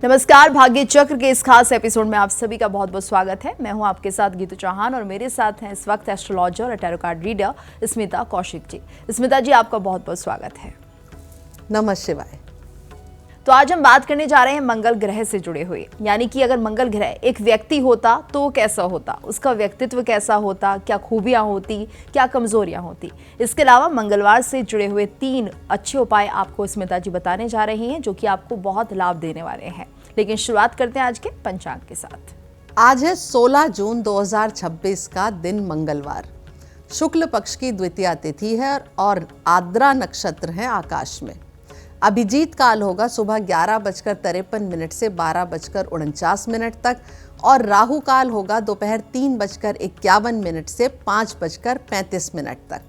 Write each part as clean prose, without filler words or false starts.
नमस्कार, भाग्य चक्र के इस खास एपिसोड में आप सभी का बहुत बहुत स्वागत है। मैं हूं आपके साथ गीतू चौहान और मेरे साथ हैं इस वक्त एस्ट्रोलॉजर और tarot card reader Smita Kaushik ji. Smita ji, आपका बहुत बहुत स्वागत है। नमः शिवाय। तो आज हम बात करने जा रहे हैं मंगल ग्रह से जुड़े हुए, यानी कि अगर मंगल ग्रह एक व्यक्ति होता तो वो कैसा होता, उसका व्यक्तित्व कैसा होता, क्या खूबियां होती, क्या कमजोरियां होती। इसके अलावा मंगलवार से जुड़े हुए 3 अच्छे उपाय आपको स्मिता जी बताने जा रही हैं, जो कि आपको बहुत लाभ देने वाले हैं। लेकिन शुरुआत करते हैं आज के पंचांग के साथ। आज है 16 जून 2026 का दिन मंगलवार। शुक्ल पक्ष की द्वितीया तिथि है और आद्रा नक्षत्र है आकाश में। अभिजीत काल होगा सुबह 11:53 से 12:49 तक और राहु काल होगा दोपहर 3:51 से 5:35 तक।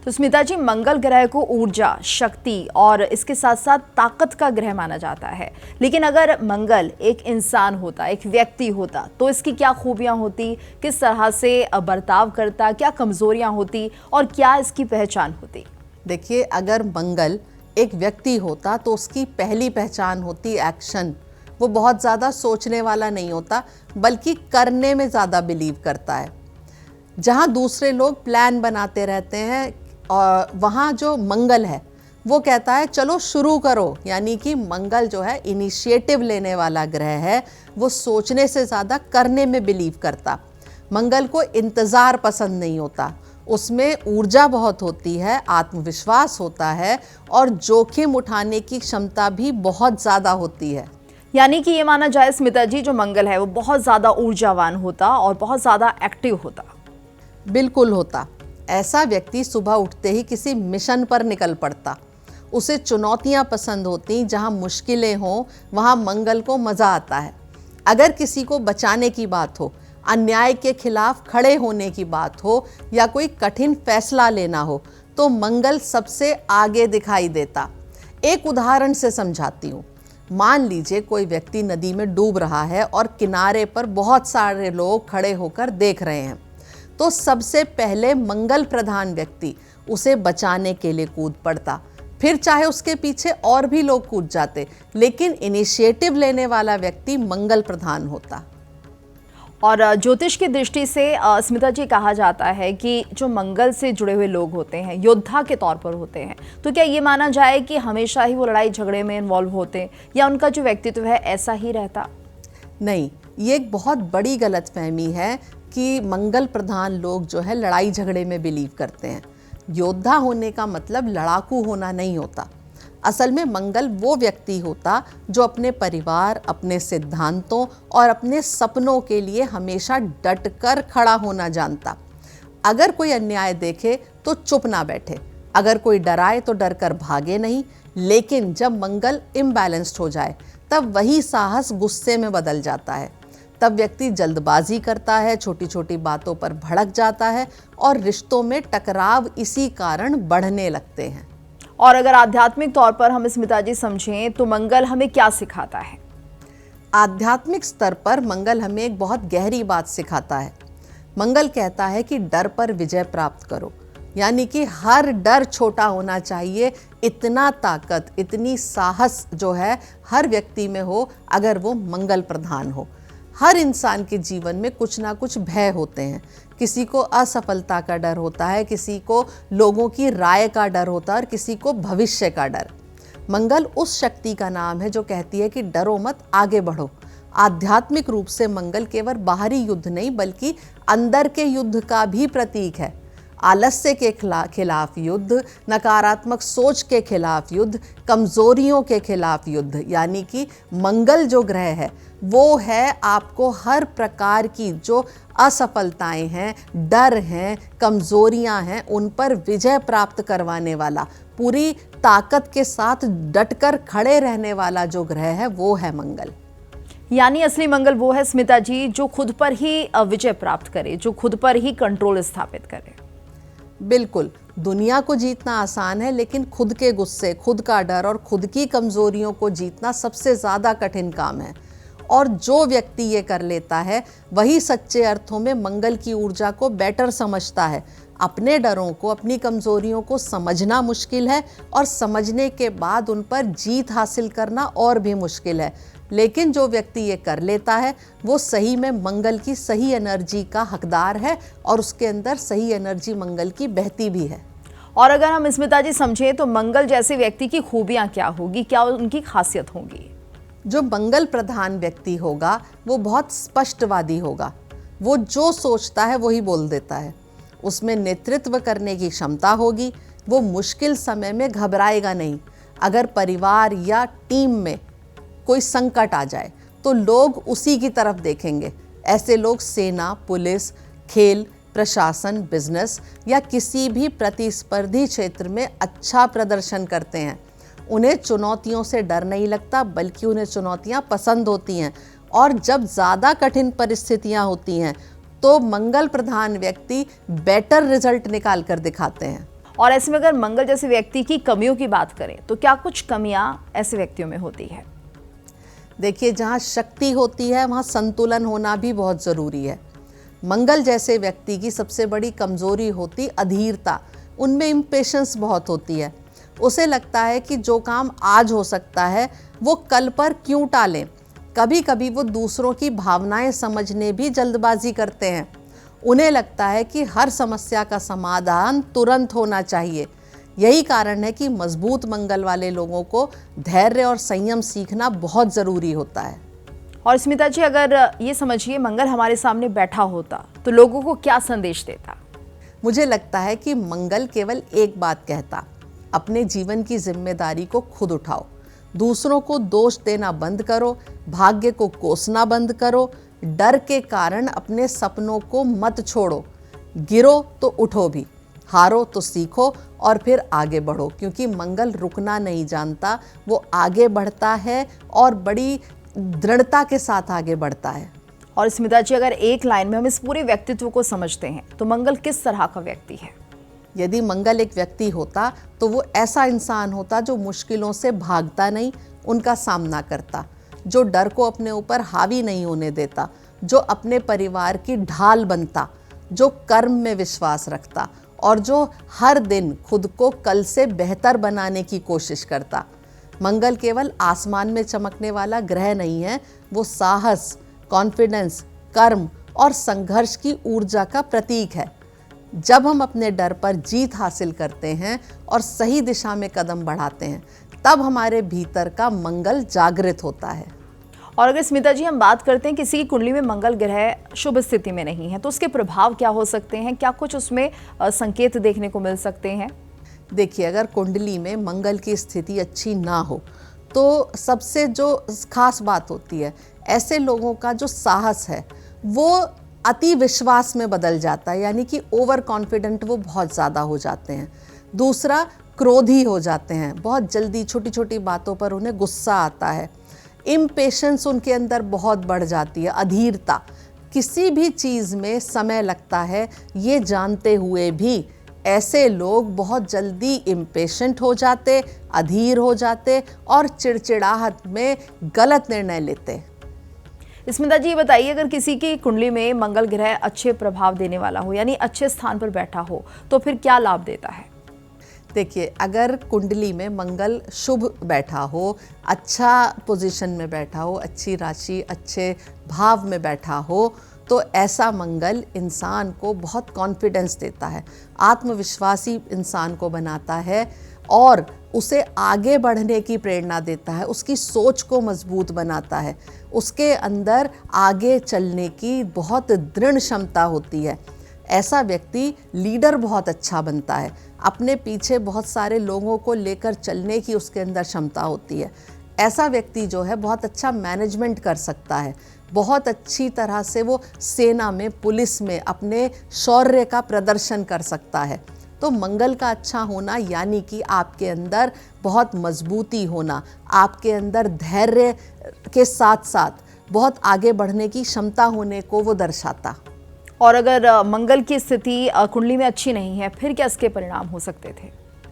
तो स्मिता जी, मंगल ग्रह को ऊर्जा, शक्ति और इसके साथ साथ ताकत का ग्रह माना जाता है। लेकिन अगर मंगल एक इंसान होता, एक व्यक्ति होता, तो इसकी क्या खूबियां होती, किस तरह से बर्ताव करता, क्या कमजोरियां होती और क्या इसकी पहचान होती? देखिए, अगर मंगल एक व्यक्ति होता तो उसकी पहली पहचान होती एक्शन। वो बहुत ज़्यादा सोचने वाला नहीं होता, बल्कि करने में ज़्यादा बिलीव करता है। जहाँ दूसरे लोग प्लान बनाते रहते हैं और वहाँ जो मंगल है वो कहता है चलो शुरू करो। यानी कि मंगल जो है इनिशिएटिव लेने वाला ग्रह है। वो सोचने से ज़्यादा करने में बिलीव करता। मंगल को इंतज़ार पसंद नहीं होता। उसमें ऊर्जा बहुत होती है, आत्मविश्वास होता है और जोखिम उठाने की क्षमता भी बहुत ज़्यादा होती है। यानी कि ये माना जाए स्मिता जी, जो मंगल है वो बहुत ज़्यादा ऊर्जावान होता और बहुत ज़्यादा एक्टिव होता। बिल्कुल होता। ऐसा व्यक्ति सुबह उठते ही किसी मिशन पर निकल पड़ता। उसे चुनौतियां पसंद होती। जहां मुश्किलें हों वहां मंगल को मज़ा आता है। अगर किसी को बचाने की बात हो, अन्याय के खिलाफ खड़े होने की बात हो या कोई कठिन फैसला लेना हो, तो मंगल सबसे आगे दिखाई देता। एक उदाहरण से समझाती हूँ। मान लीजिए कोई व्यक्ति नदी में डूब रहा है और किनारे पर बहुत सारे लोग खड़े होकर देख रहे हैं, तो सबसे पहले मंगल प्रधान व्यक्ति उसे बचाने के लिए कूद पड़ता। फिर चाहे उसके पीछे और भी लोग कूद जाते, लेकिन इनिशिएटिव लेने वाला व्यक्ति मंगल प्रधान होता। और ज्योतिष की दृष्टि से स्मिता जी, कहा जाता है कि जो मंगल से जुड़े हुए लोग होते हैं योद्धा के तौर पर होते हैं। तो क्या ये माना जाए कि हमेशा ही वो लड़ाई झगड़े में इन्वॉल्व होते हैं या उनका जो व्यक्तित्व है ऐसा ही रहता? नहीं, ये एक बहुत बड़ी गलतफहमी है कि मंगल प्रधान लोग जो है लड़ाई झगड़े में बिलीव करते हैं। योद्धा होने का मतलब लड़ाकू होना नहीं होता। असल में मंगल वो व्यक्ति होता जो अपने परिवार, अपने सिद्धांतों और अपने सपनों के लिए हमेशा डटकर खड़ा होना जानता। अगर कोई अन्याय देखे तो चुप ना बैठे, अगर कोई डराए तो डरकर भागे नहीं। लेकिन जब मंगल इम्बैलेंस्ड हो जाए तब वही साहस गुस्से में बदल जाता है। तब व्यक्ति जल्दबाजी करता है, छोटी छोटी बातों पर भड़क जाता है और रिश्तों में टकराव इसी कारण बढ़ने लगते हैं। और अगर आध्यात्मिक तौर पर हम स्मिता जी समझें तो मंगल हमें क्या सिखाता है? आध्यात्मिक स्तर पर मंगल हमें एक बहुत गहरी बात सिखाता है। मंगल कहता है कि डर पर विजय प्राप्त करो। यानी कि हर डर छोटा होना चाहिए। इतना ताकत, इतनी साहस जो है हर व्यक्ति में हो अगर वो मंगल प्रधान हो। हर इंसान के जीवन में कुछ ना कुछ भय होते हैं। किसी को असफलता का डर होता है, किसी को लोगों की राय का डर होता है और किसी को भविष्य का डर। मंगल उस शक्ति का नाम है जो कहती है कि डरो मत, आगे बढ़ो। आध्यात्मिक रूप से मंगल केवल बाहरी युद्ध नहीं बल्कि अंदर के युद्ध का भी प्रतीक है। आलस्य के खिलाफ युद्ध, नकारात्मक सोच के खिलाफ युद्ध, कमजोरियों के खिलाफ युद्ध। यानी कि मंगल जो ग्रह है वो है आपको हर प्रकार की जो असफलताएं हैं, डर हैं, कमजोरियां हैं, उन पर विजय प्राप्त करवाने वाला, पूरी ताकत के साथ डटकर खड़े रहने वाला जो ग्रह है वो है मंगल। यानी असली मंगल वो है स्मिता जी जो खुद पर ही विजय प्राप्त करे, जो खुद पर ही कंट्रोल स्थापित करे। बिल्कुल। दुनिया को जीतना आसान है, लेकिन खुद के गुस्से, खुद का डर और खुद की कमजोरियों को जीतना सबसे ज़्यादा कठिन काम है। और जो व्यक्ति ये कर लेता है वही सच्चे अर्थों में मंगल की ऊर्जा को बेटर समझता है। अपने डरों को, अपनी कमज़ोरियों को समझना मुश्किल है और समझने के बाद उन पर जीत हासिल करना और भी मुश्किल है। लेकिन जो व्यक्ति ये कर लेता है वो सही में मंगल की सही एनर्जी का हकदार है और उसके अंदर सही एनर्जी मंगल की बहती भी है। और अगर हम स्मिता जी समझें तो मंगल जैसे व्यक्ति की खूबियां क्या होगी, क्या उनकी खासियत होगी? जो मंगल प्रधान व्यक्ति होगा वो बहुत स्पष्टवादी होगा। वो जो सोचता है वही बोल देता है। उसमें नेतृत्व करने की क्षमता होगी। वो मुश्किल समय में घबराएगा नहीं। अगर परिवार या टीम में कोई संकट आ जाए तो लोग उसी की तरफ देखेंगे। ऐसे लोग सेना, पुलिस, खेल, प्रशासन, बिजनेस या किसी भी प्रतिस्पर्धी क्षेत्र में अच्छा प्रदर्शन करते हैं। उन्हें चुनौतियों से डर नहीं लगता, बल्कि उन्हें चुनौतियां पसंद होती हैं। और जब ज़्यादा कठिन परिस्थितियां होती हैं तो मंगल प्रधान व्यक्ति बेटर रिजल्ट निकाल कर दिखाते हैं। और ऐसे में अगर मंगल जैसे व्यक्ति की कमियों की बात करें तो क्या कुछ कमियां ऐसे व्यक्तियों में होती है? देखिए, जहाँ शक्ति होती है वहाँ संतुलन होना भी बहुत ज़रूरी है। मंगल जैसे व्यक्ति की सबसे बड़ी कमज़ोरी होती अधीरता। उनमें इम्पेशंस बहुत होती है। उसे लगता है कि जो काम आज हो सकता है वो कल पर क्यों टालें। कभी कभी वो दूसरों की भावनाएं समझने भी जल्दबाजी करते हैं। उन्हें लगता है कि हर समस्या का समाधान तुरंत होना चाहिए। यही कारण है कि मजबूत मंगल वाले लोगों को धैर्य और संयम सीखना बहुत ज़रूरी होता है। और स्मिता जी, अगर ये समझिए मंगल हमारे सामने बैठा होता तो लोगों को क्या संदेश देता? मुझे लगता है कि मंगल केवल एक बात कहता, अपने जीवन की जिम्मेदारी को खुद उठाओ। दूसरों को दोष देना बंद करो, भाग्य को कोसना बंद करो, डर के कारण अपने सपनों को मत छोड़ो। गिरो तो उठो भी, हारो तो सीखो और फिर आगे बढ़ो, क्योंकि मंगल रुकना नहीं जानता। वो आगे बढ़ता है और बड़ी दृढ़ता के साथ आगे बढ़ता है। और स्मिता जी, अगर एक लाइन में हम इस पूरे व्यक्तित्व को समझते हैं तो मंगल किस तरह का व्यक्ति है? यदि मंगल एक व्यक्ति होता तो वो ऐसा इंसान होता जो मुश्किलों से भागता नहीं, उनका सामना करता, जो डर को अपने ऊपर हावी नहीं होने देता, जो अपने परिवार की ढाल बनता, जो कर्म में विश्वास रखता और जो हर दिन खुद को कल से बेहतर बनाने की कोशिश करता। मंगल केवल आसमान में चमकने वाला ग्रह नहीं है, वो साहस, कॉन्फिडेंस, कर्म और संघर्ष की ऊर्जा का प्रतीक है। जब हम अपने डर पर जीत हासिल करते हैं और सही दिशा में कदम बढ़ाते हैं, तब हमारे भीतर का मंगल जागृत होता है। और अगर स्मिता जी हम बात करते हैं किसी की कुंडली में मंगल ग्रह शुभ स्थिति में नहीं है तो उसके प्रभाव क्या हो सकते हैं? क्या कुछ उसमें संकेत देखने को मिल सकते हैं? देखिए, अगर कुंडली में मंगल की स्थिति अच्छी ना हो तो सबसे जो खास बात होती है, ऐसे लोगों का जो साहस है वो अति विश्वास में बदल जाता है, यानी कि ओवर कॉन्फिडेंट वो बहुत ज़्यादा हो जाते हैं। दूसरा, क्रोधी हो जाते हैं, बहुत जल्दी छोटी छोटी बातों पर उन्हें गुस्सा आता है। इम्पेशेंस उनके अंदर बहुत बढ़ जाती है, अधीरता, किसी भी चीज़ में समय लगता है ये जानते हुए भी ऐसे लोग बहुत जल्दी इम्पेशेंट हो जाते, अधीर हो जाते और चिड़चिड़ाहट में गलत निर्णय लेते। स्मिता जी, ये बताइए, अगर किसी की कुंडली में मंगल ग्रह अच्छे प्रभाव देने वाला हो, यानी अच्छे स्थान पर बैठा हो, तो फिर क्या लाभ देता है? देखिए, अगर कुंडली में मंगल शुभ बैठा हो, अच्छा पोजीशन में बैठा हो, अच्छी राशि, अच्छे भाव में बैठा हो, तो ऐसा मंगल इंसान को बहुत कॉन्फिडेंस देता है, आत्मविश्वासी इंसान को बनाता है और उसे आगे बढ़ने की प्रेरणा देता है, उसकी सोच को मजबूत बनाता है, उसके अंदर आगे चलने की बहुत दृढ़ क्षमता होती है। ऐसा व्यक्ति लीडर बहुत अच्छा बनता है, अपने पीछे बहुत सारे लोगों को लेकर चलने की उसके अंदर क्षमता होती है। ऐसा व्यक्ति जो है बहुत अच्छा मैनेजमेंट कर सकता है, बहुत अच्छी तरह से वो सेना में, पुलिस में अपने शौर्य का प्रदर्शन कर सकता है। तो मंगल का अच्छा होना यानी कि आपके अंदर बहुत मजबूती होना, आपके अंदर धैर्य के साथ साथ बहुत आगे बढ़ने की क्षमता होने को वो दर्शाता। और अगर मंगल की स्थिति कुंडली में अच्छी नहीं है, फिर क्या इसके परिणाम हो सकते थे?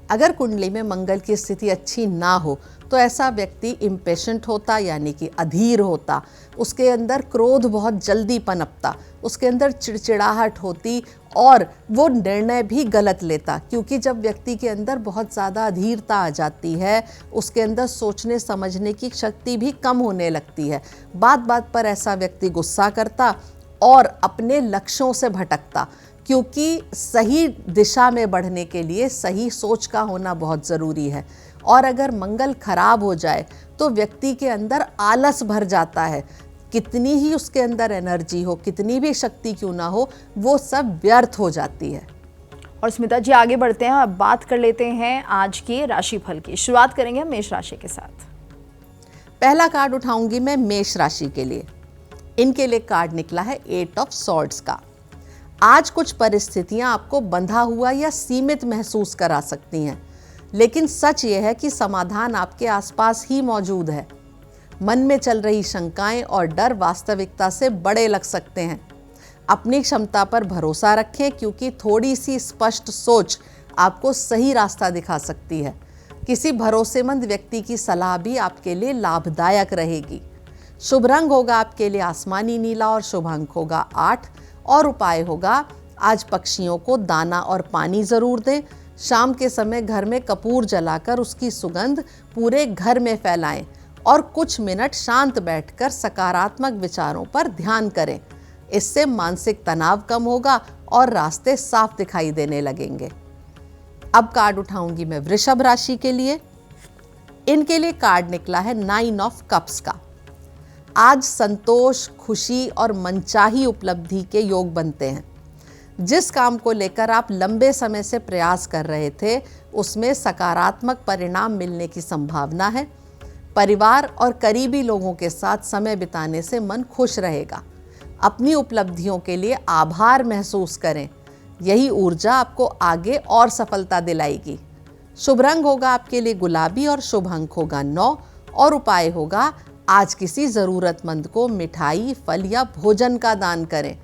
अगर कुंडली में मंगल की स्थिति अच्छी ना हो तो ऐसा व्यक्ति इम्पेशेंट होता, यानी कि अधीर होता, उसके अंदर क्रोध बहुत जल्दी पनपता, उसके अंदर चिड़चिड़ाहट होती और वो निर्णय भी गलत लेता, क्योंकि जब व्यक्ति के अंदर बहुत ज़्यादा अधीरता आ जाती है, उसके अंदर सोचने समझने की शक्ति भी कम होने लगती है। बात बात पर ऐसा व्यक्ति गुस्सा करता और अपने लक्ष्यों से भटकता, क्योंकि सही दिशा में बढ़ने के लिए सही सोच का होना बहुत ज़रूरी है। और अगर मंगल खराब हो जाए तो व्यक्ति के अंदर आलस भर जाता है, कितनी ही उसके अंदर एनर्जी हो, कितनी भी शक्ति क्यों ना हो, वो सब व्यर्थ हो जाती है। और स्मिता जी आगे बढ़ते हैं, अब बात कर लेते हैं आज के राशिफल की। शुरुआत करेंगे हम मेष राशि के साथ। पहला कार्ड उठाऊंगी मैं मेष राशि के लिए। इनके लिए कार्ड निकला है 8 ऑफ सॉर्ड्स का। आज कुछ परिस्थितियां आपको बंधा हुआ या सीमित महसूस करा सकती हैं, लेकिन सच ये है कि समाधान आपके आसपास ही मौजूद है। मन में चल रही शंकाएं और डर वास्तविकता से बड़े लग सकते हैं। अपनी क्षमता पर भरोसा रखें, क्योंकि थोड़ी सी स्पष्ट सोच आपको सही रास्ता दिखा सकती है। किसी भरोसेमंद व्यक्ति की सलाह भी आपके लिए लाभदायक रहेगी। शुभ रंग होगा आपके लिए आसमानी नीला और शुभ अंक होगा 8 और उपाय होगा आज पक्षियों को दाना और पानी ज़रूर दें। शाम के समय घर में कपूर जलाकर उसकी सुगंध पूरे घर में फैलाएं और कुछ मिनट शांत बैठकर सकारात्मक विचारों पर ध्यान करें। इससे मानसिक तनाव कम होगा और रास्ते साफ दिखाई देने लगेंगे। अब कार्ड उठाऊंगी मैं वृषभ राशि के लिए। इनके लिए कार्ड निकला है 9 ऑफ कप्स का। आज संतोष, खुशी और मनचाही उपलब्धि के योग बनते हैं। जिस काम को लेकर आप लंबे समय से प्रयास कर रहे थे, उसमें सकारात्मक परिणाम मिलने की संभावना है। परिवार और करीबी लोगों के साथ समय बिताने से मन खुश रहेगा। अपनी उपलब्धियों के लिए आभार महसूस करें, यही ऊर्जा आपको आगे और सफलता दिलाएगी। शुभ रंग होगा आपके लिए गुलाबी और शुभ अंक होगा 9 और उपाय होगा आज किसी ज़रूरतमंद को मिठाई, फल या भोजन का दान करें।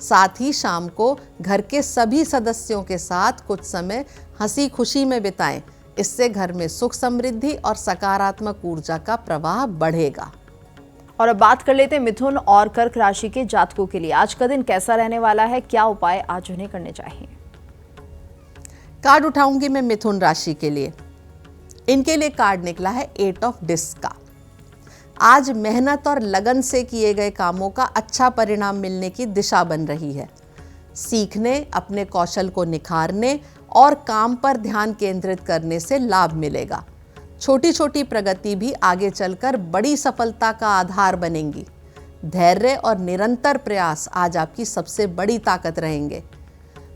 साथ ही शाम को घर के सभी सदस्यों के साथ कुछ समय हंसी खुशी में बिताएं। इससे घर में सुख, समृद्धि और सकारात्मक ऊर्जा का प्रवाह बढ़ेगा। और अब बात कर लेते हैं मिथुन और कर्क राशि के जातकों के लिए। आज का दिन कैसा रहने वाला है, क्या उपाय आज उन्हें करने चाहिए? कार्ड उठाऊंगी मैं मिथुन राशि के लिए। इनके लिए कार्ड निकला है 8 ऑफ डिस्क का। आज मेहनत और लगन से किए गए कामों का अच्छा परिणाम मिलने की दिशा बन रही है। सीखने, अपने कौशल को निखारने और काम पर ध्यान केंद्रित करने से लाभ मिलेगा। छोटी छोटी प्रगति भी आगे चलकर बड़ी सफलता का आधार बनेंगी। धैर्य और निरंतर प्रयास आज आपकी सबसे बड़ी ताकत रहेंगे।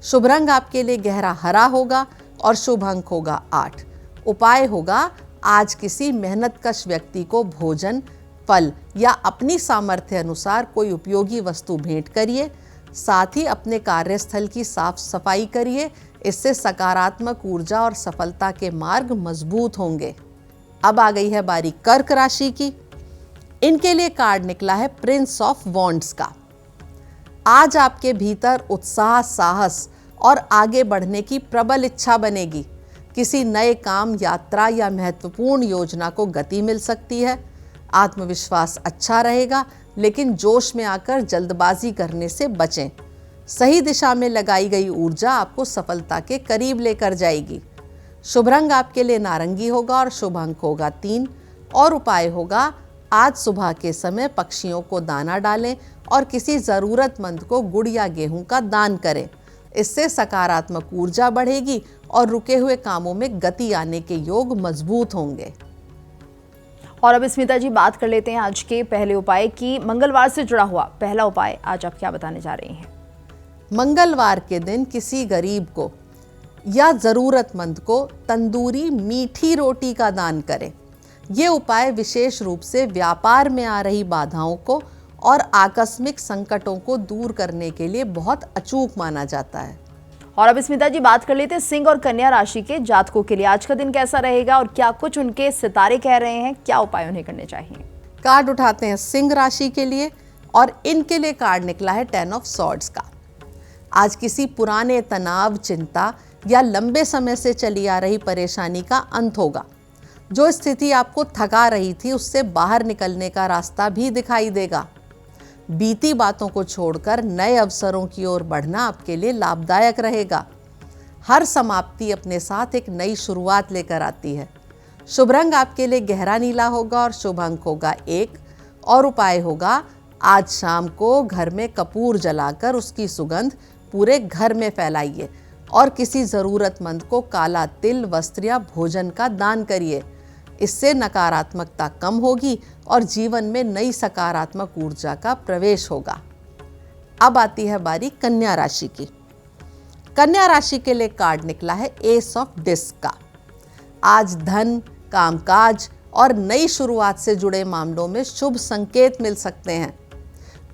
शुभ रंग आपके लिए गहरा हरा होगा और शुभ अंक होगा 8। उपाय होगा आज किसी मेहनतकश व्यक्ति को भोजन, फल या अपनी सामर्थ्य अनुसार कोई उपयोगी वस्तु भेंट करिए। साथ ही अपने कार्यस्थल की साफ सफाई करिए। इससे सकारात्मक ऊर्जा और सफलता के मार्ग मजबूत होंगे। अब आ गई है बारी कर्क राशि की। इनके लिए कार्ड निकला है प्रिंस ऑफ वॉन्ड्स का। आज आपके भीतर उत्साह, साहस और आगे बढ़ने की प्रबल इच्छा बनेगी। किसी नए काम, यात्रा या महत्वपूर्ण योजना को गति मिल सकती है। आत्मविश्वास अच्छा रहेगा, लेकिन जोश में आकर जल्दबाजी करने से बचें। सही दिशा में लगाई गई ऊर्जा आपको सफलता के करीब लेकर जाएगी। शुभ रंग आपके लिए नारंगी होगा और शुभ अंक होगा 3 और उपाय होगा आज सुबह के समय पक्षियों को दाना डालें और किसी ज़रूरतमंद को गुड़ या गेहूं का दान करें। इससे सकारात्मक ऊर्जा बढ़ेगी और रुके हुए कामों में गति आने के योग मजबूत होंगे। और अब स्मिता जी बात कर लेते हैं आज के पहले उपाय की। मंगलवार से जुड़ा हुआ पहला उपाय आज आप क्या बताने जा रही हैं? मंगलवार के दिन किसी गरीब को या ज़रूरतमंद को तंदूरी मीठी रोटी का दान करें। ये उपाय विशेष रूप से व्यापार में आ रही बाधाओं को और आकस्मिक संकटों को दूर करने के लिए बहुत अचूक माना जाता है। और अब स्मिता जी बात कर लेते हैं सिंह और कन्या राशि के जातकों के लिए। आज का दिन कैसा रहेगा और क्या कुछ उनके सितारे कह रहे हैं, क्या उपाय उन्हें करने चाहिए? कार्ड उठाते हैं सिंह राशि के लिए और इनके लिए कार्ड निकला है 10 ऑफ सॉर्ड्स का। आज किसी पुराने तनाव, चिंता या लंबे समय से चली आ रही परेशानी का अंत होगा। जो स्थिति आपको थका रही थी उससे बाहर निकलने का रास्ता भी दिखाई देगा। बीती बातों को छोड़कर नए अवसरों की ओर बढ़ना आपके लिए लाभदायक रहेगा। हर समाप्ति अपने साथ एक नई शुरुआत लेकर आती है। शुभ रंग आपके लिए गहरा नीला होगा और शुभ अंक होगा 1 और उपाय होगा आज शाम को घर में कपूर जलाकर उसकी सुगंध पूरे घर में फैलाइए और किसी ज़रूरतमंद को काला तिल, वस्त्र या भोजन का दान करिए। इससे नकारात्मकता कम होगी और जीवन में नई सकारात्मक ऊर्जा का प्रवेश होगा। अब आती है बारी कन्या राशि की। कन्या राशि के लिए कार्ड निकला है एस ऑफ डिस्क का। आज धन, कामकाज और नई शुरुआत से जुड़े मामलों में शुभ संकेत मिल सकते हैं।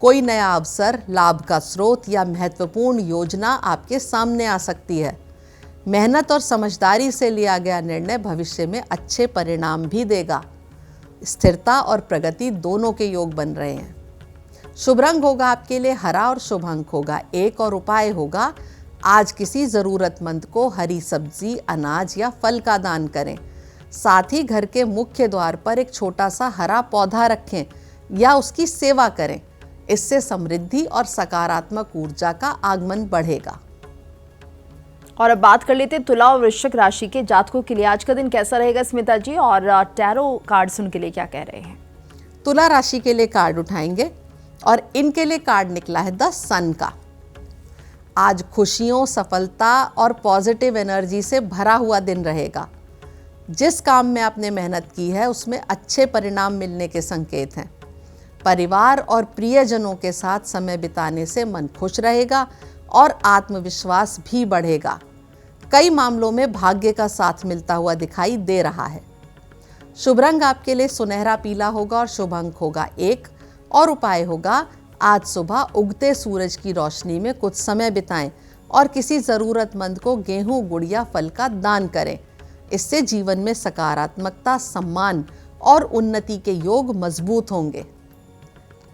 कोई नया अवसर, लाभ का स्रोत या महत्वपूर्ण योजना आपके सामने आ सकती है। मेहनत और समझदारी से लिया गया निर्णय भविष्य में अच्छे परिणाम भी देगा। स्थिरता और प्रगति दोनों के योग बन रहे हैं। शुभ रंग होगा आपके लिए हरा और शुभ अंक होगा 1 और उपाय होगा आज किसी ज़रूरतमंद को हरी सब्जी, अनाज या फल का दान करें। साथ ही घर के मुख्य द्वार पर एक छोटा सा हरा पौधा रखें या उसकी सेवा करें। इससे समृद्धि और सकारात्मक ऊर्जा का आगमन बढ़ेगा। और अब बात कर लेते हैं तुला और वृश्चिक राशि के जातकों के लिए आज का दिन कैसा रहेगा स्मिता जी, और टैरो कार्ड्स उनके लिए क्या कह रहे हैं। तुला राशि के लिए कार्ड उठाएंगे और इनके लिए कार्ड निकला है द सन का। आज खुशियों, सफलता और पॉजिटिव एनर्जी से भरा हुआ दिन रहेगा। जिस काम में आपने मेहनत की है उसमें अच्छे परिणाम मिलने के संकेत हैं। परिवार और प्रियजनों के साथ समय बिताने से मन खुश रहेगा और आत्मविश्वास भी बढ़ेगा। कई मामलों में भाग्य का साथ मिलता हुआ दिखाई दे रहा है। शुभ रंग आपके लिए सुनहरा पीला होगा और शुभ अंक होगा 1 और उपाय होगा आज सुबह उगते सूरज की रोशनी में कुछ समय बिताएं और किसी ज़रूरतमंद को गेहूं, गुड़ या फल का दान करें। इससे जीवन में सकारात्मकता, सम्मान और उन्नति के योग मजबूत होंगे।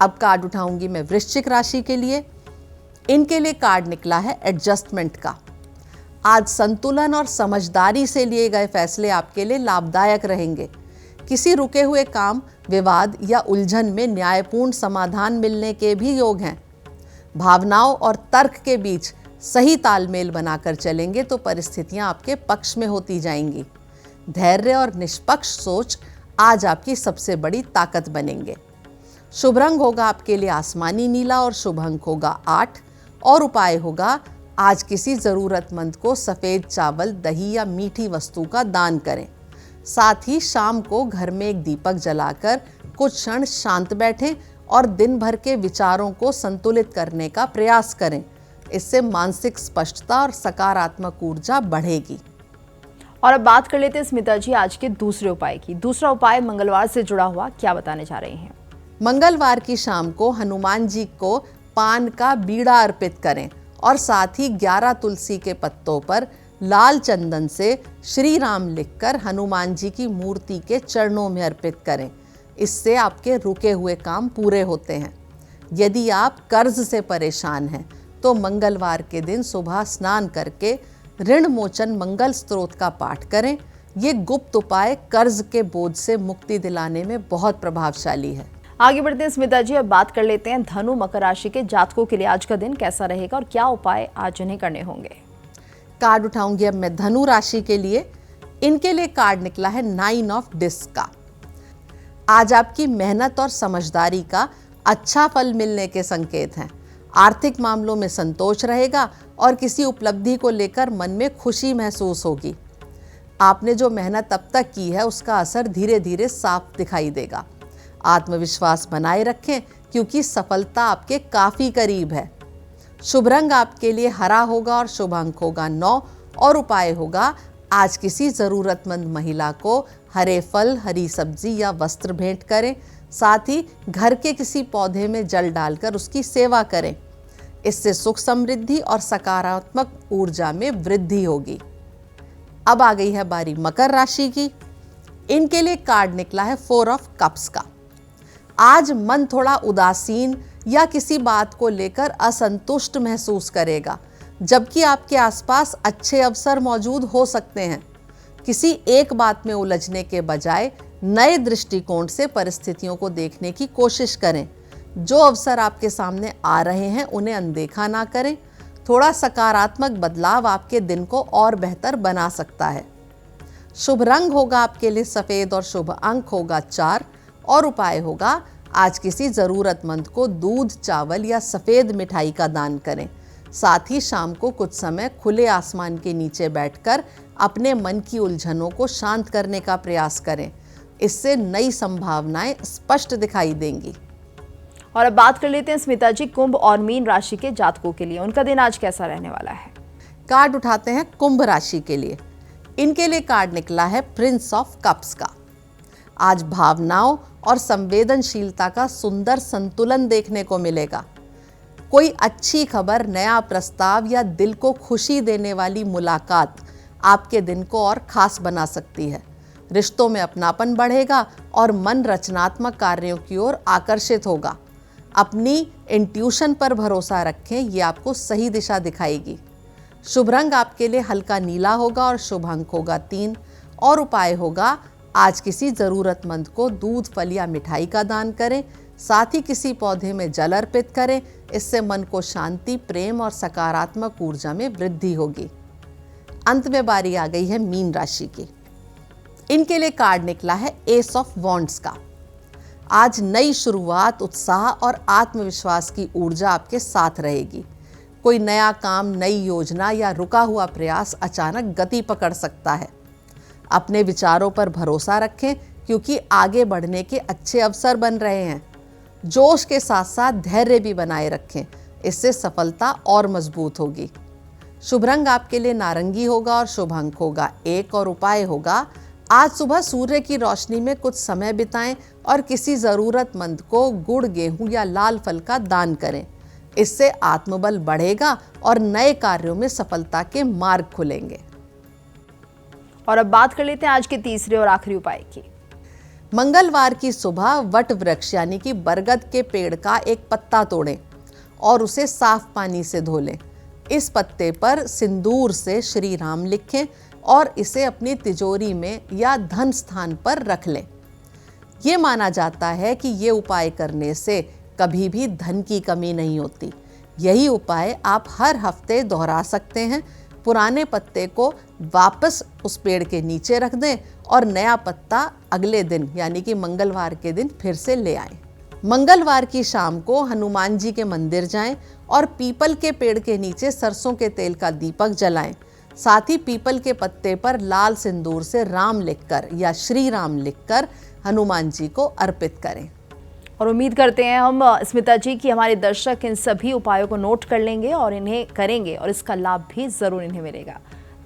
अब कार्ड उठाऊंगी मैं वृश्चिक राशि के लिए। इनके लिए कार्ड निकला है एडजस्टमेंट का। आज संतुलन और समझदारी से लिए गए फैसले आपके लिए लाभदायक रहेंगे। किसी रुके हुए काम, विवाद या उलझन में न्यायपूर्ण समाधान मिलने के भी योग हैं। भावनाओं और तर्क के बीच सही तालमेल बनाकर चलेंगे तो परिस्थितियां आपके पक्ष में होती जाएंगी। धैर्य और निष्पक्ष सोच आज आपकी सबसे बड़ी ताकत बनेंगे। शुभ रंग होगा आपके लिए आसमानी नीला और शुभ अंक होगा 8 और उपाय होगा आज किसी ज़रूरतमंद को सफ़ेद चावल, दही या मीठी वस्तु का दान करें। साथ ही शाम को घर में एक दीपक जलाकर कुछ क्षण शांत बैठें और दिन भर के विचारों को संतुलित करने का प्रयास करें। इससे मानसिक स्पष्टता और सकारात्मक ऊर्जा बढ़ेगी। और अब बात कर लेते हैं स्मिता जी आज के दूसरे उपाय की। दूसरा उपाय मंगलवार से जुड़ा हुआ क्या बताने जा रहे हैं। मंगलवार की शाम को हनुमान जी को पान का बीड़ा अर्पित करें और साथ ही 11 तुलसी के पत्तों पर लाल चंदन से श्री राम लिखकर हनुमान जी की मूर्ति के चरणों में अर्पित करें। इससे आपके रुके हुए काम पूरे होते हैं। यदि आप कर्ज से परेशान हैं तो मंगलवार के दिन सुबह स्नान करके ऋण मोचन मंगल स्तोत्र का पाठ करें। ये गुप्त उपाय कर्ज के बोझ से मुक्ति दिलाने में बहुत प्रभावशाली है। आगे बढ़ते हैं स्मिता जी, अब बात कर लेते हैं धनु मकर राशि के जातकों के लिए आज का दिन कैसा रहेगा और क्या उपाय आज उन्हें करने होंगे। कार्ड उठाऊंगी अब मैं धनु राशि के लिए। इनके लिए कार्ड निकला है 9 ऑफ डिस्क का। आज आपकी मेहनत और समझदारी का अच्छा फल मिलने के संकेत हैं। आर्थिक मामलों में संतोष रहेगा और किसी उपलब्धि को लेकर मन में खुशी महसूस होगी। आपने जो मेहनत अब तक की है उसका असर धीरे धीरे साफ दिखाई देगा। आत्मविश्वास बनाए रखें क्योंकि सफलता आपके काफ़ी करीब है। शुभ रंग आपके लिए हरा होगा और शुभ अंक होगा 9 और उपाय होगा आज किसी ज़रूरतमंद महिला को हरे फल, हरी सब्जी या वस्त्र भेंट करें। साथ ही घर के किसी पौधे में जल डालकर उसकी सेवा करें। इससे सुख, समृद्धि और सकारात्मक ऊर्जा में वृद्धि होगी। अब आ गई है बारी मकर राशि की। इनके लिए कार्ड निकला है 4 ऑफ कप्स का। आज मन थोड़ा उदासीन या किसी बात को लेकर असंतुष्ट महसूस करेगा, जबकि आपके आसपास अच्छे अवसर मौजूद हो सकते हैं। किसी एक बात में उलझने के बजाय नए दृष्टिकोण से परिस्थितियों को देखने की कोशिश करें। जो अवसर आपके सामने आ रहे हैं उन्हें अनदेखा ना करें। थोड़ा सकारात्मक बदलाव आपके दिन को और बेहतर बना सकता है। शुभ रंग होगा आपके लिए सफ़ेद और शुभ अंक होगा 4 और उपाय होगा आज किसी ज़रूरतमंद को दूध, चावल या सफ़ेद मिठाई का दान करें। साथ ही शाम को कुछ समय खुले आसमान के नीचे बैठकर अपने मन की उलझनों को शांत करने का प्रयास करें। इससे नई संभावनाएं स्पष्ट दिखाई देंगी। और अब बात कर लेते हैं स्मिता जी, कुंभ और मीन राशि के जातकों के लिए उनका दिन आज कैसा रहने वाला है। कार्ड उठाते हैं कुंभ राशि के लिए। इनके लिए कार्ड निकला है प्रिंस ऑफ कप्स का। आज भावनाओं और संवेदनशीलता का सुंदर संतुलन देखने को मिलेगा। कोई अच्छी खबर, नया प्रस्ताव या दिल को खुशी देने वाली मुलाकात आपके दिन को और खास बना सकती है। रिश्तों में अपनापन बढ़ेगा और मन रचनात्मक कार्यों की ओर आकर्षित होगा। अपनी इंट्यूशन पर भरोसा रखें, ये आपको सही दिशा दिखाएगी। शुभ रंग आपके लिए हल्का नीला होगा और शुभ अंक होगा 3 और उपाय होगा आज किसी ज़रूरतमंद को दूध, फल या मिठाई का दान करें। साथ ही किसी पौधे में जल अर्पित करें। इससे मन को शांति, प्रेम और सकारात्मक ऊर्जा में वृद्धि होगी। अंत में बारी आ गई है मीन राशि की। इनके लिए कार्ड निकला है एस ऑफ वॉन्ड्स का। आज नई शुरुआत, उत्साह और आत्मविश्वास की ऊर्जा आपके साथ रहेगी। कोई नया काम, नई योजना या रुका हुआ प्रयास अचानक गति पकड़ सकता है। अपने विचारों पर भरोसा रखें क्योंकि आगे बढ़ने के अच्छे अवसर बन रहे हैं। जोश के साथ साथ धैर्य भी बनाए रखें, इससे सफलता और मजबूत होगी। शुभ रंग आपके लिए नारंगी होगा और शुभ अंक होगा 1 और उपाय होगा आज सुबह सूर्य की रोशनी में कुछ समय बिताएं और किसी ज़रूरतमंद को गुड़, गेहूं या लाल फल का दान करें। इससे आत्मबल बढ़ेगा और नए कार्यों में सफलता के मार्ग खुलेंगे। और अब बात कर लेते हैं आज के तीसरे और आखिरी उपाय की। मंगलवार की सुबह वट वृक्ष यानी कि बरगद के पेड़ का एक पत्ता तोड़ें और उसे साफ पानी से धो लें। इस पत्ते पर सिंदूर से श्री राम लिखें और इसे अपनी तिजोरी में या धन स्थान पर रख लें। ये माना जाता है कि ये उपाय करने से कभी भी धन की कमी नहीं होती। यही उपाय आप हर हफ्ते दोहरा सकते हैं। पुराने पत्ते को वापस उस पेड़ के नीचे रख दें और नया पत्ता अगले दिन यानी कि मंगलवार के दिन फिर से ले आएं। मंगलवार की शाम को हनुमान जी के मंदिर जाएं और पीपल के पेड़ के नीचे सरसों के तेल का दीपक जलाएं। साथ ही पीपल के पत्ते पर लाल सिंदूर से राम लिखकर या श्री राम लिखकर हनुमान जी को अर्पित करें। और उम्मीद करते हैं हम स्मिता जी कि हमारे दर्शक इन सभी उपायों को नोट कर लेंगे और इन्हें करेंगे और इसका लाभ भी ज़रूर इन्हें मिलेगा।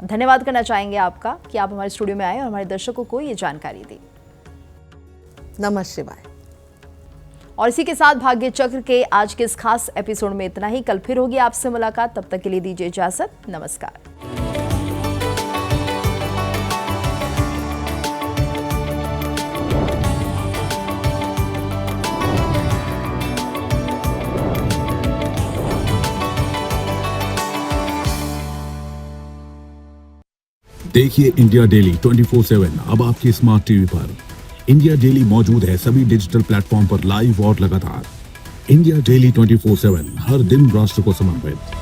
धन्यवाद करना चाहेंगे आपका कि आप हमारे स्टूडियो में आए और हमारे दर्शकों को ये जानकारी दी। नमः शिवाय। और इसी के साथ भाग्य चक्र के आज के इस खास एपिसोड में इतना ही। कल फिर होगी आपसे मुलाकात, तब तक के लिए दीजिए इजाजत। नमस्कार। देखिए इंडिया डेली 24/7 अब आपकी स्मार्ट टीवी पर। इंडिया डेली मौजूद है सभी डिजिटल प्लेटफॉर्म पर लाइव और लगातार। इंडिया डेली 24/7 हर दिन राष्ट्र को समर्पित।